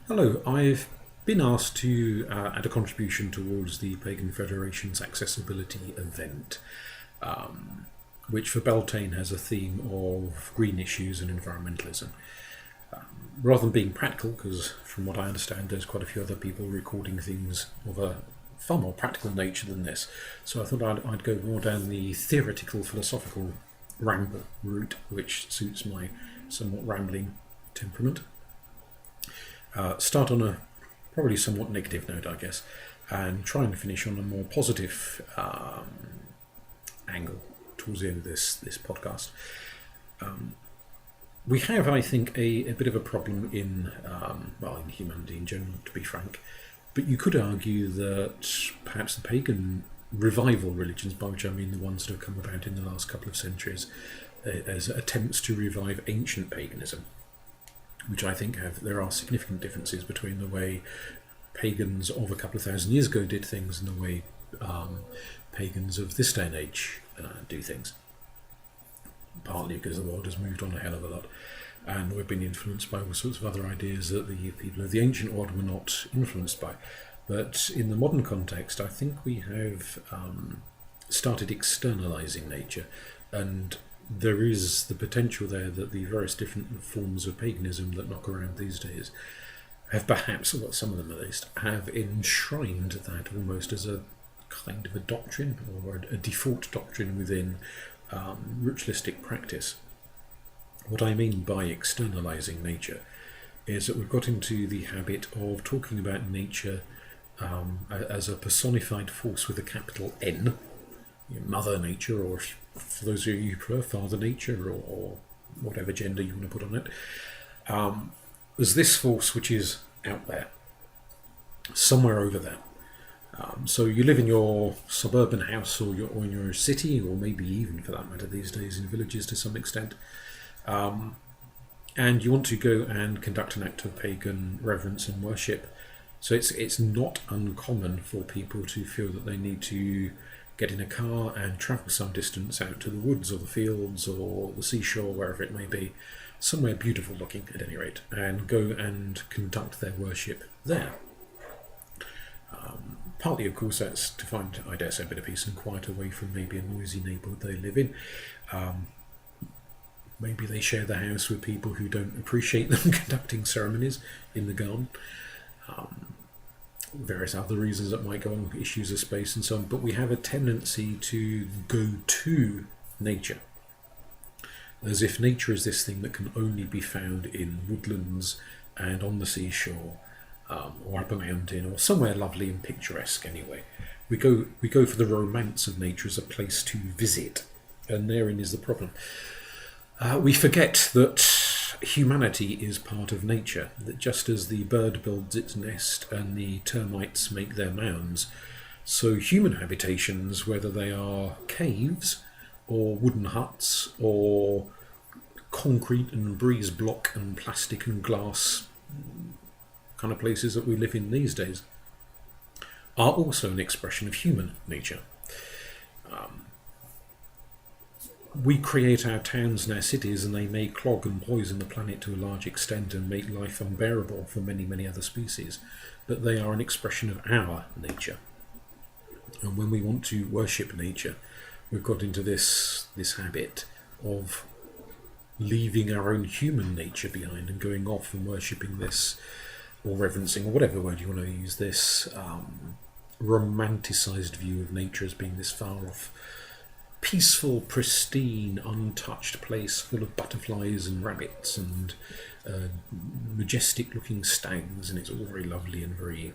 Hello, I've been asked to add a contribution towards the Pagan Federation's accessibility event, which for Beltane has a theme of green issues and environmentalism. Rather than being practical, because from what I understand there's quite a few other people recording things of a far more practical nature than this, so I thought I'd go more down the theoretical, philosophical ramble route, which suits my somewhat rambling temperament. Start on a probably somewhat negative note, I guess, and try and finish on a more positive angle towards the end of this podcast. We have, I think, a bit of a problem in in humanity in general, to be frank. But you could argue that perhaps the pagan revival religions, by which I mean the ones that have come about in the last couple of centuries, as attempts to revive ancient paganism, which I think there are significant differences between the way pagans of a couple of thousand years ago did things and the way pagans of this day and age do things. Partly because the world has moved on a hell of a lot, and we've been influenced by all sorts of other ideas that the people of the ancient world were not influenced by. But in the modern context, I think we have started externalizing nature, and there is the potential there that the various different forms of paganism that knock around these days have perhaps, or some of them at least, have enshrined that almost as a kind of a doctrine or a default doctrine within ritualistic practice. What I mean by externalizing nature is that we've got into the habit of talking about nature as a personified force with a capital N, Mother Nature, or for those of you who prefer, Father Nature, or whatever gender you want to put on it, as this force which is out there, somewhere over there. So you live in your suburban house, or in your city, or maybe even, for that matter, these days in villages to some extent, and you want to go and conduct an act of pagan reverence and worship. So it's not uncommon for people to feel that they need to get in a car and travel some distance out to the woods or the fields or the seashore, wherever it may be, somewhere beautiful looking at any rate, and go and conduct their worship there. Partly, of course, that's to find, I dare say, a bit of peace and quiet away from maybe a noisy neighbourhood they live in. Maybe they share the house with people who don't appreciate them conducting ceremonies in the garden. Various other reasons that might go on, issues of space and so on, but we have a tendency to go to nature as if nature is this thing that can only be found in woodlands and on the seashore, or up a mountain, or somewhere lovely and picturesque anyway. We go for the romance of nature as a place to visit, and therein is the problem. We forget that humanity is part of nature, that just as the bird builds its nest and the termites make their mounds, so human habitations, whether they are caves or wooden huts or concrete and breeze block and plastic and glass kind of places that we live in these days, are also an expression of human nature. We create our towns and our cities, and they may clog and poison the planet to a large extent and make life unbearable for many, many other species, but they are an expression of our nature. And when we want to worship nature, we've got into this habit of leaving our own human nature behind and going off and worshipping this, or reverencing, or whatever word you want to use, this romanticised view of nature as being this far off, peaceful, pristine, untouched place full of butterflies and rabbits and majestic looking stags, and it's all very lovely and very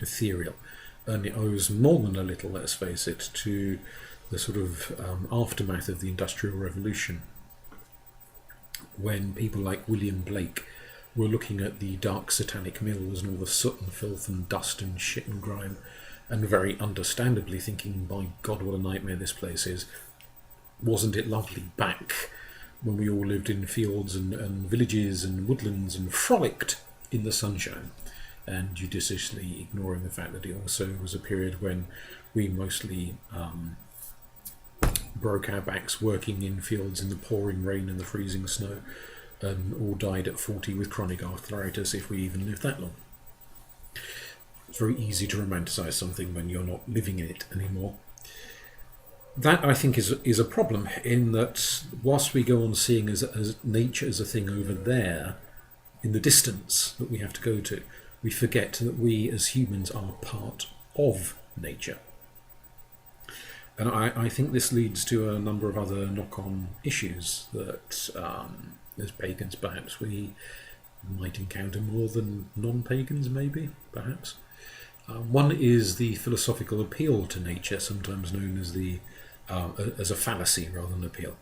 ethereal. And it owes more than a little, let's face it, to the sort of aftermath of the Industrial Revolution, when people like William Blake were looking at the dark satanic mills and all the soot and filth and dust and shit and grime, and very understandably thinking, by God, what a nightmare this place is. Wasn't it lovely back when we all lived in fields and villages and woodlands and frolicked in the sunshine, and judiciously ignoring the fact that it also was a period when we mostly broke our backs working in fields in the pouring rain and the freezing snow, or died at 40 with chronic arthritis, if we even lived that long. It's very easy to romanticise something when you're not living in it anymore. That, I think, is a problem, in that whilst we go on seeing as nature as a thing over there in the distance that we have to go to, we forget that we as humans are part of nature. And I think this leads to a number of other knock-on issues that, as pagans, perhaps we might encounter more than non-pagans, maybe, perhaps. One is the philosophical appeal to nature, sometimes known as a fallacy rather than appeal.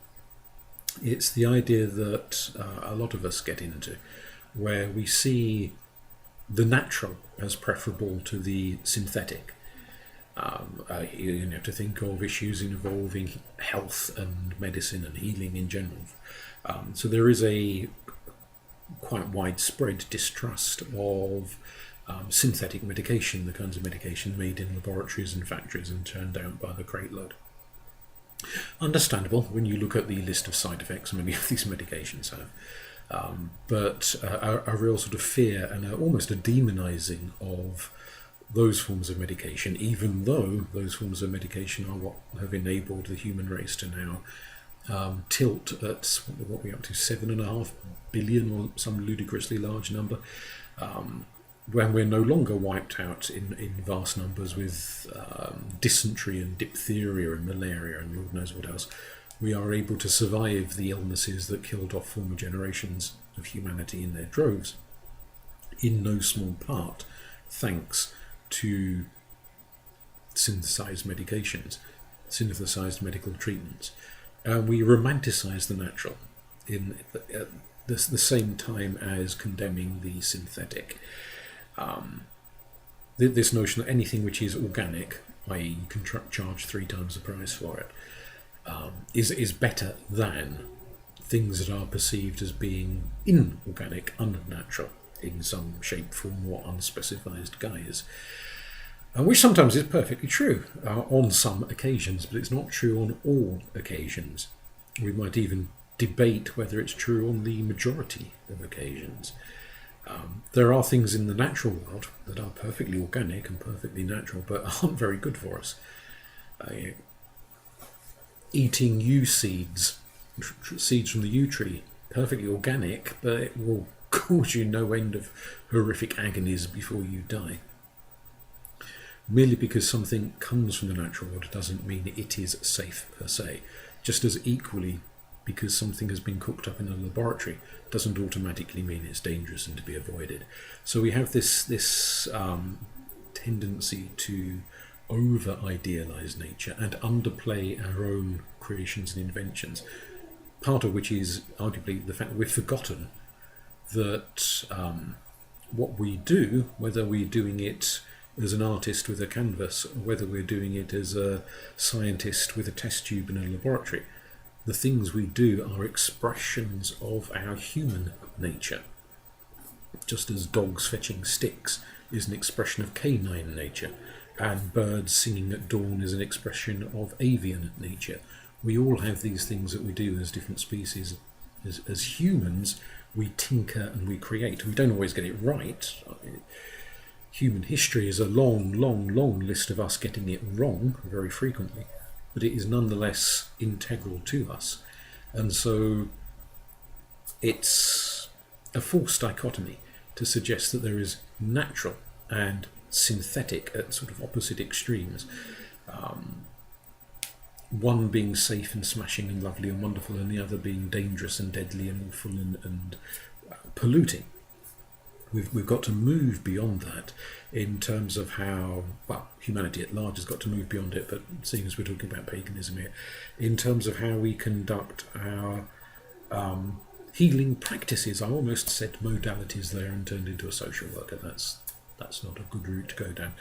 It's the idea that a lot of us get into, where we see the natural as preferable to the synthetic. You have to think of issues involving health and medicine and healing in general. So there is a quite widespread distrust of synthetic medication, the kinds of medication made in laboratories and factories and turned out by the crate load. Understandable when you look at the list of side effects many of these medications have, but a real sort of fear and almost a demonizing of those forms of medication, even though those forms of medication are what have enabled the human race to now tilt at what we're up to 7.5 billion, or some ludicrously large number, when we're no longer wiped out in vast numbers with dysentery and diphtheria and malaria and Lord knows what else. We are able to survive the illnesses that killed off former generations of humanity in their droves, in no small part thanks to synthesized medications, synthesized medical treatments. We romanticize the natural at the same time as condemning the synthetic. This notion that anything which is organic, i.e. you can charge 3 times the price for it, is better than things that are perceived as being inorganic, unnatural, in some shape, form or unspecified guise. Which sometimes is perfectly true on some occasions, but it's not true on all occasions. We might even debate whether it's true on the majority of occasions. There are things in the natural world that are perfectly organic and perfectly natural, but aren't very good for us. Eating yew seeds from the yew tree, perfectly organic, but it will cause you no end of horrific agonies before you die. Merely because something comes from the natural world doesn't mean it is safe per se. Just as equally, because something has been cooked up in a laboratory doesn't automatically mean it's dangerous and to be avoided. So we have this tendency to over-idealize nature and underplay our own creations and inventions, part of which is arguably the fact that we've forgotten that what we do, whether we're doing it as an artist with a canvas, or whether we're doing it as a scientist with a test tube in a laboratory, the things we do are expressions of our human nature. Just as dogs fetching sticks is an expression of canine nature, and birds singing at dawn is an expression of avian nature. We all have these things that we do as different species. As humans, we tinker and we create. We don't always get it right. Human history is a long, long, long list of us getting it wrong very frequently, but it is nonetheless integral to us. And so it's a false dichotomy to suggest that there is natural and synthetic at sort of opposite extremes. One being safe and smashing and lovely and wonderful, and the other being dangerous and deadly and awful and polluting. We've got to move beyond that in terms of how, well, humanity at large has got to move beyond it, but seeing as we're talking about paganism here, in terms of how we conduct our healing practices. I almost said modalities there and turned into a social worker. That's not a good route to go down.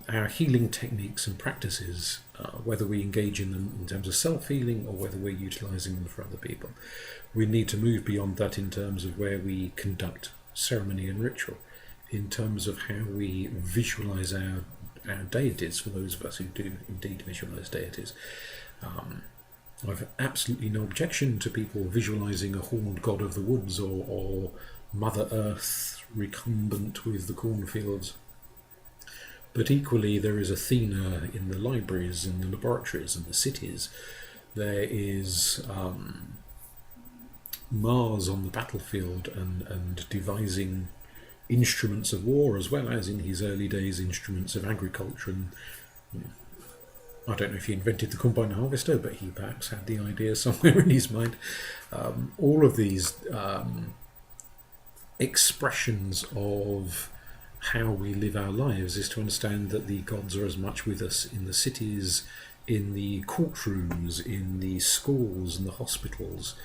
Our healing techniques and practices, whether we engage in them in terms of self-healing or whether we're utilising them for other people, we need to move beyond that in terms of where we conduct ceremony and ritual, in terms of how we visualise our deities, for those of us who do indeed visualise deities, I've absolutely no objection to people visualising a horned god of the woods or Mother Earth recumbent with the cornfields. But equally, there is Athena in the libraries and the laboratories and the cities. There is Mars on the battlefield and devising instruments of war, as well as in his early days instruments of agriculture. And I don't know if he invented the combine harvester, but he perhaps had the idea somewhere in his mind. All of these expressions of how we live our lives is to understand that the gods are as much with us in the cities, in the courtrooms, in the schools and the hospitals,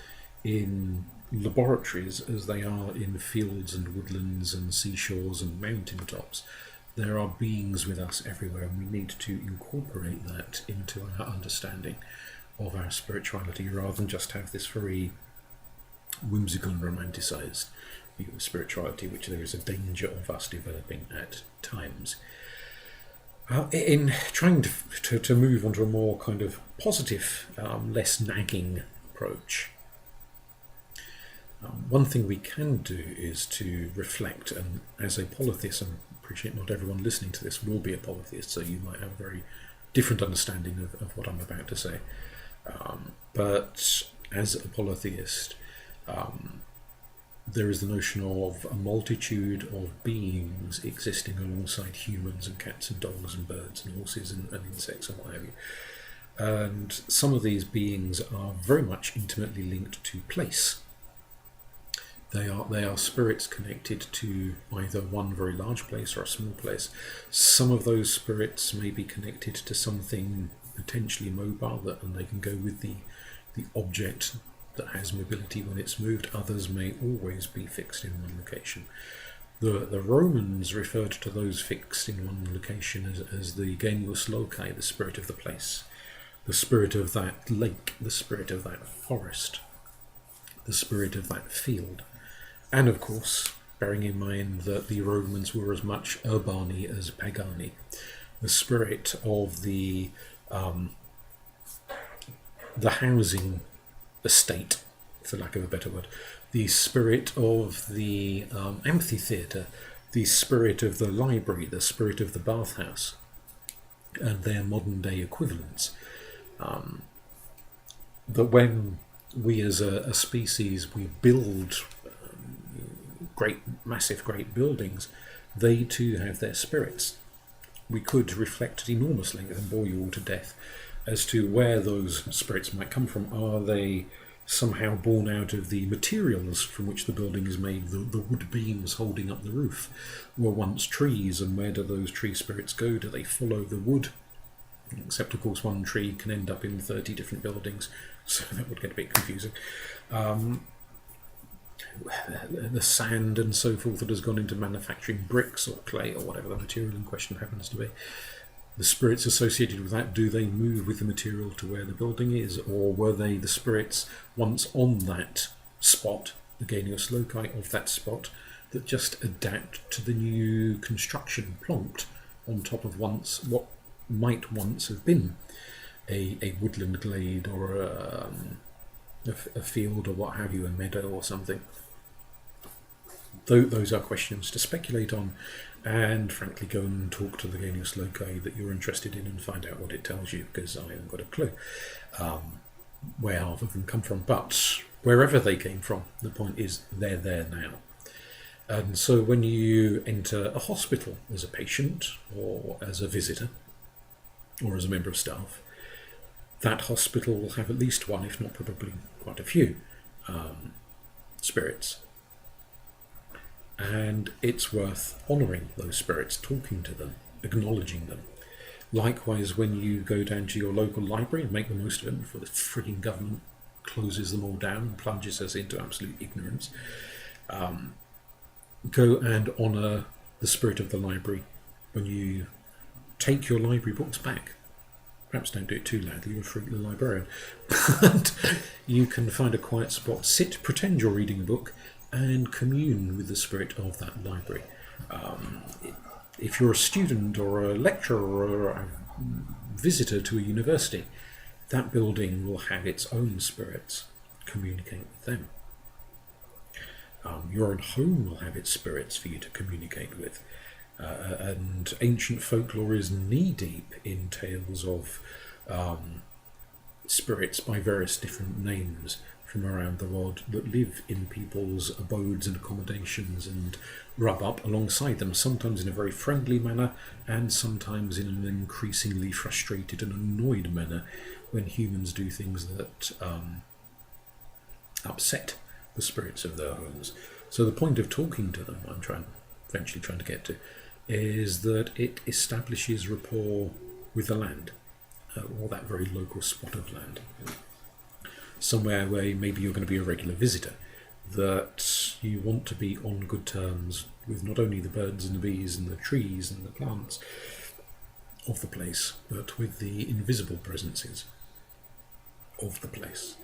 in laboratories, as they are in fields and woodlands and seashores and mountain tops. There are beings with us everywhere, and we need to incorporate that into our understanding of our spirituality, rather than just have this very whimsical and romanticised view of spirituality, which there is a danger of us developing at times. In trying to move onto a more kind of positive, less nagging approach, one thing we can do is to reflect, and as a polytheist, and I appreciate not everyone listening to this will be a polytheist, so you might have a very different understanding of what I'm about to say. But as a polytheist, there is the notion of a multitude of beings existing alongside humans and cats and dogs and birds and horses and insects and what have you. And some of these beings are very much intimately linked to place. They are spirits connected to either one very large place or a small place. Some of those spirits may be connected to something potentially mobile, and they can go with the object that has mobility when it's moved. Others may always be fixed in one location. The Romans referred to those fixed in one location as the genius loci, the spirit of the place, the spirit of that lake, the spirit of that forest, the spirit of that field. And of course, bearing in mind that the Romans were as much urbani as pagani, the spirit of the housing estate, for lack of a better word, the spirit of the amphitheatre, the spirit of the library, the spirit of the bathhouse, and their modern day equivalents. That when we as a species, we build massive buildings, they too have their spirits. We could reflect at enormous length and bore you all to death as to where those spirits might come from. Are they somehow born out of the materials from which the building is made? The wood beams holding up the roof were once trees, and where do those tree spirits go? Do they follow the wood? Except, of course, one tree can end up in 30 different buildings, so that would get a bit confusing. The sand and so forth that has gone into manufacturing bricks or clay or whatever the material in question happens to be. The spirits associated with that, do they move with the material to where the building is, or were they the spirits once on that spot, the genius loci of that spot, that just adapt to the new construction plonked on top of what might once have been a woodland glade or a field or what have you, a meadow or something? Those are questions to speculate on, and frankly go and talk to the genius loci that you're interested in and find out what it tells you, because I haven't got a clue where half of them come from. But wherever they came from, the point is they're there now. And so when you enter a hospital as a patient or as a visitor or as a member of staff, that hospital will have at least one, if not probably quite a few, spirits. And it's worth honouring those spirits, talking to them, acknowledging them. Likewise, when you go down to your local library and make the most of it before the frigging government closes them all down and plunges us into absolute ignorance, go and honour the spirit of the library when you take your library books back. Perhaps don't do it too loudly, you'll freak the librarian. But you can find a quiet spot, sit, pretend you're reading a book, and commune with the spirit of that library. If you're a student or a lecturer or a visitor to a university, that building will have its own spirits communicate with them. Your own home will have its spirits for you to communicate with. And ancient folklore is knee-deep in tales of spirits by various different names from around the world that live in people's abodes and accommodations and rub up alongside them, sometimes in a very friendly manner and sometimes in an increasingly frustrated and annoyed manner when humans do things that upset the spirits of their homes. So the point of talking to them, eventually trying to get to, is that it establishes rapport with the land, or that very local spot of land. Somewhere where maybe you're going to be a regular visitor, that you want to be on good terms with not only the birds and the bees and the trees and the plants of the place, but with the invisible presences of the place.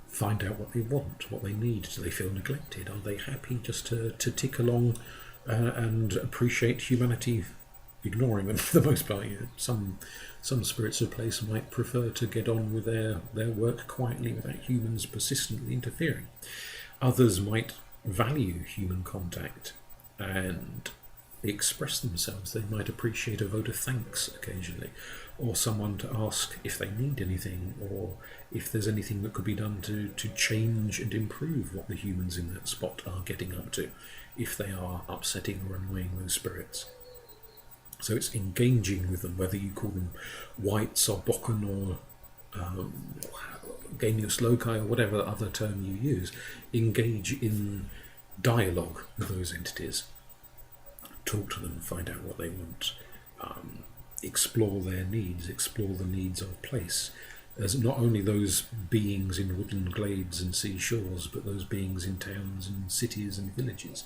Find out what they want, what they need. Do they feel neglected? Are they happy just to tick along and appreciate humanity, ignoring them for the most part? Some spirits of place might prefer to get on with their work quietly without humans persistently interfering. Others might value human contact and express themselves. They might appreciate a vote of thanks occasionally, or someone to ask if they need anything, or if there's anything that could be done to change and improve what the humans in that spot are getting up to, if they are upsetting or annoying those spirits. So it's engaging with them, whether you call them wights or bokken or genius loci or whatever other term you use. Engage in dialogue with those entities. Talk to them, find out what they want, explore their needs, explore the needs of place. As not only those beings in woodland glades and seashores, but those beings in towns and cities and villages,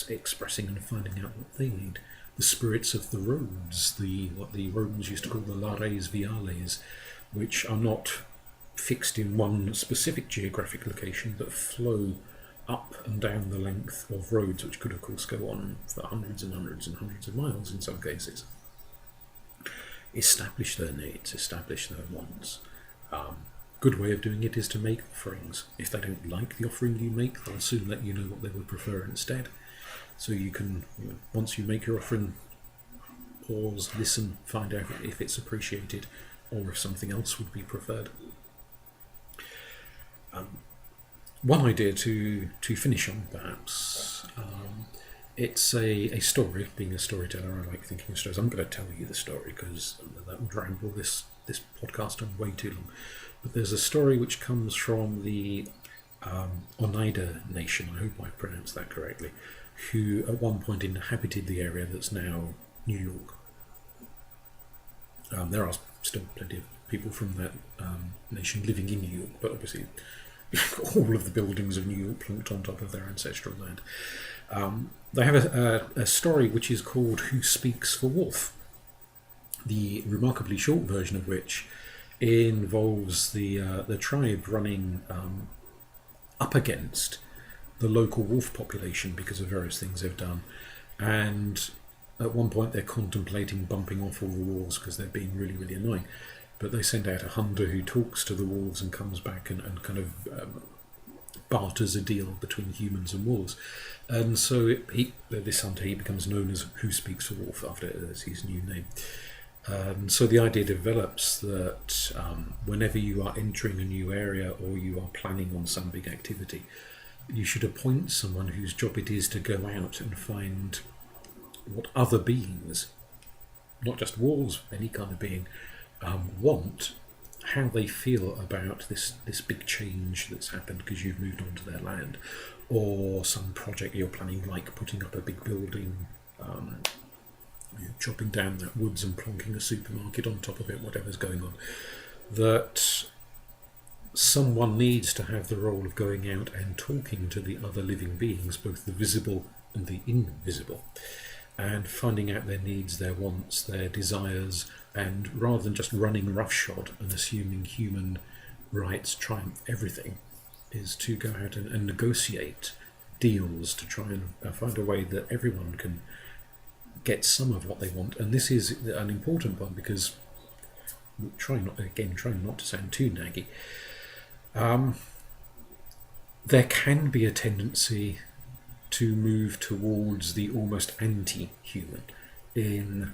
expressing and finding out what they need. The spirits of the roads, what the Romans used to call the lares viales, which are not fixed in one specific geographic location, but flow up and down the length of roads, which could of course go on for hundreds and hundreds and hundreds of miles in some cases. Establish their needs, establish their wants. Good way of doing it is to make offerings. If they don't like the offering you make, they'll soon let you know what they would prefer instead. So you can, once you make your offering, pause, listen, find out if it's appreciated or if something else would be preferred. One idea to finish on, perhaps, it's a story. Being a storyteller, I like thinking of stories. I'm going to tell you the story because that would ramble this podcast on way too long. But there's a story which comes from the Oneida Nation, I hope I pronounced that correctly, who at one point inhabited the area that's now New York. There are still plenty of people from that nation living in New York, but obviously all of the buildings of New York plunked on top of their ancestral land. They have a story which is called Who Speaks for Wolf, the remarkably short version of which involves the tribe running up against the local wolf population because of various things they've done, and at one point they're contemplating bumping off all the wolves because they're being really, really annoying. But they send out a hunter who talks to the wolves and comes back and kind of barters a deal between humans and wolves. And so this hunter, he becomes known as Who Speaks for Wolf, after his new name. So the idea develops that whenever you are entering a new area or you are planning on some big activity, you should appoint someone whose job it is to go out and find what other beings, not just wolves, any kind of being, want, how they feel about this big change that's happened because you've moved on to their land, or some project you're planning, like putting up a big building, chopping down that woods and plonking a supermarket on top of it, whatever's going on. That someone needs to have the role of going out and talking to the other living beings, both the visible and the invisible, and finding out their needs, their wants, their desires, and rather than just running roughshod and assuming human rights triumph everything, is to go out and negotiate deals to try and find a way that everyone can get some of what they want. And this is an important one because trying not to sound too naggy, there can be a tendency to move towards the almost anti-human in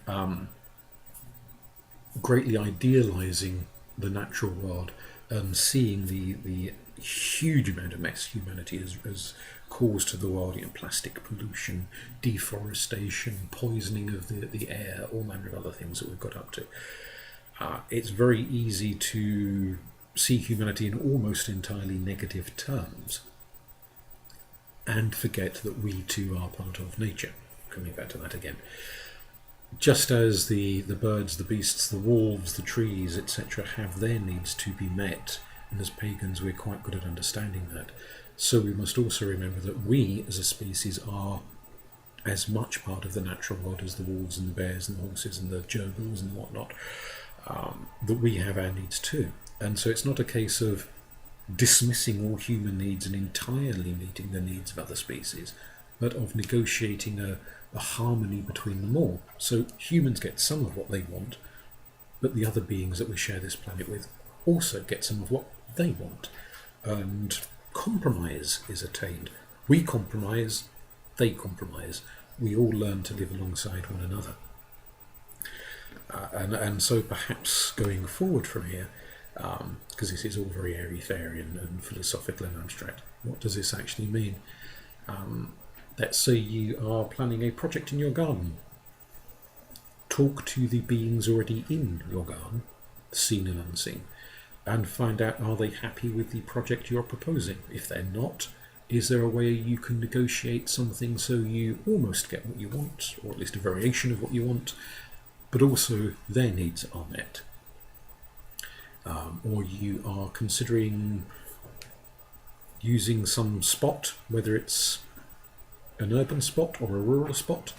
greatly idealizing the natural world and seeing the huge amount of mess humanity has caused to the world, plastic pollution, deforestation, poisoning of the air, all manner of other things that we've got up to. It's very easy to see humanity in almost entirely negative terms and forget that we too are part of nature. Coming back to that again. Just as the birds, the beasts, the wolves, the trees, etc. have their needs to be met, and as pagans we're quite good at understanding that, so we must also remember that we as a species are as much part of the natural world as the wolves and the bears and the horses and the gerbils and whatnot, that we have our needs too. And so it's not a case of dismissing all human needs and entirely meeting the needs of other species, but of negotiating a harmony between them all. So humans get some of what they want, but the other beings that we share this planet with also get some of what they want. And compromise is attained. We compromise, they compromise. We all learn to live alongside one another. And so perhaps going forward from here, because this is all very airy-fairy and philosophical and abstract, what does this actually mean? Let's say you are planning a project in your garden. Talk to the beings already in your garden, seen and unseen, and find out, are they happy with the project you're proposing? If they're not, is there a way you can negotiate something so you almost get what you want, or at least a variation of what you want, but also their needs are met? Or you are considering using some spot, whether it's an urban spot or a rural spot,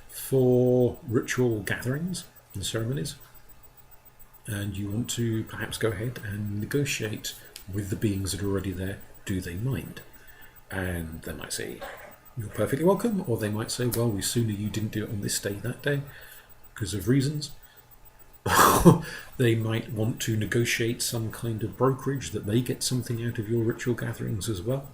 for ritual gatherings and ceremonies, and you want to perhaps go ahead and negotiate with the beings that are already there. Do they mind? And they might say, you're perfectly welcome, or they might say, well, we sooner you didn't do it on this day, that day, because of reasons. They might want to negotiate some kind of brokerage that they get something out of your ritual gatherings as well.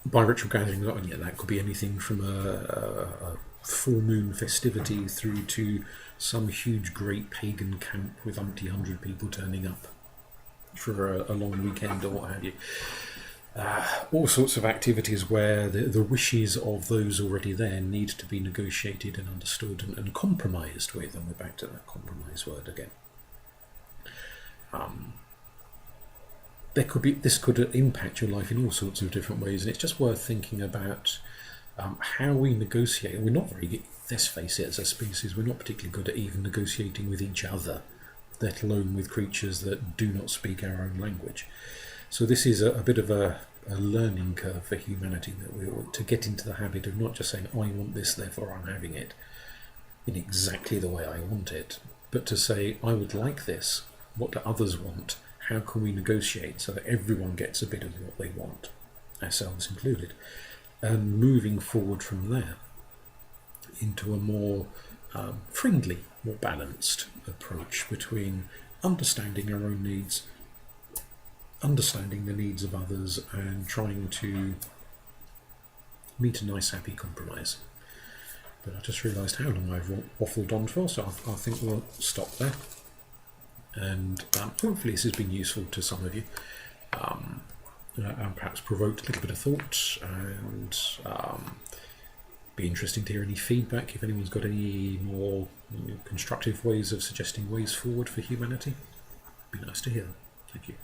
By ritual gatherings, that could be anything from a full moon festivity through to some huge great pagan camp with umpty hundred people turning up for a long weekend or what have you. All sorts of activities where the wishes of those already there need to be negotiated and understood and compromised with, and we're back to that compromise word again. This could impact your life in all sorts of different ways, and it's just worth thinking about how we negotiate. We're not very good, let's face it, as a species, we're not particularly good at even negotiating with each other, let alone with creatures that do not speak our own language. So this is a bit of a learning curve for humanity, that we ought to get into the habit of not just saying, I want this, therefore I'm having it in exactly the way I want it, but to say, I would like this, what do others want? How can we negotiate so that everyone gets a bit of what they want, ourselves included? And moving forward from there into a more friendly, more balanced approach between understanding our own needs, understanding the needs of others, and trying to meet a nice, happy compromise. But I just realised how long I've waffled on for, so I think we'll stop there. And hopefully this has been useful to some of you, and perhaps provoked a little bit of thought, and be interesting to hear any feedback if anyone's got any more constructive ways of suggesting ways forward for humanity. Be nice to hear them. Thank you.